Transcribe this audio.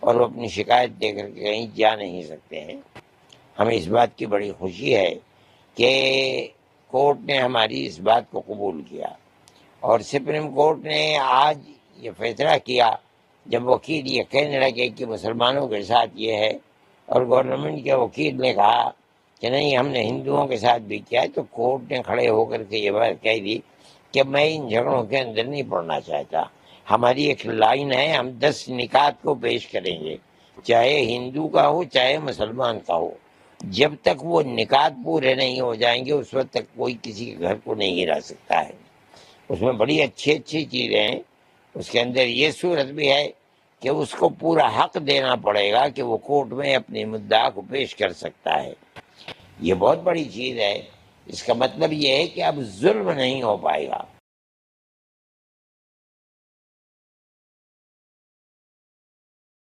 اور وہ اپنی شکایت دے کر کے کہیں جا نہیں سکتے ہیں۔ ہمیں اس بات کی بڑی خوشی ہے کہ کورٹ نے ہماری اس بات کو قبول کیا، اور سپریم کورٹ نے آج یہ فیصلہ کیا جب وکیل یہ کہنے لگے کہ مسلمانوں کے ساتھ یہ ہے، اور گورنمنٹ کے وکیل نے کہا کہ نہیں ہم نے ہندوؤں کے ساتھ بھی کیا ہے، تو کورٹ نے کھڑے ہو کر کے یہ بات کہہ دی کہ میں ان جھگڑوں کے اندر نہیں پڑنا چاہتا۔ ہماری ایک لائن ہے، ہم 10 نکات کو پیش کریں گے، چاہے ہندو کا ہو چاہے مسلمان کا ہو، جب تک وہ نکات پورے نہیں ہو جائیں گے اس وقت تک کوئی کسی کے گھر کو نہیں گرا سکتا ہے۔ اس میں بڑی اچھی اچھی چیزیں ہیں، اس کے اندر یہ صورت بھی ہے کہ اس کو پورا حق دینا پڑے گا کہ وہ کورٹ میں اپنی مدعا کو پیش کر سکتا ہے۔ یہ بہت بڑی چیز ہے۔ اس کا مطلب یہ ہے کہ اب ظلم نہیں ہو پائے گا۔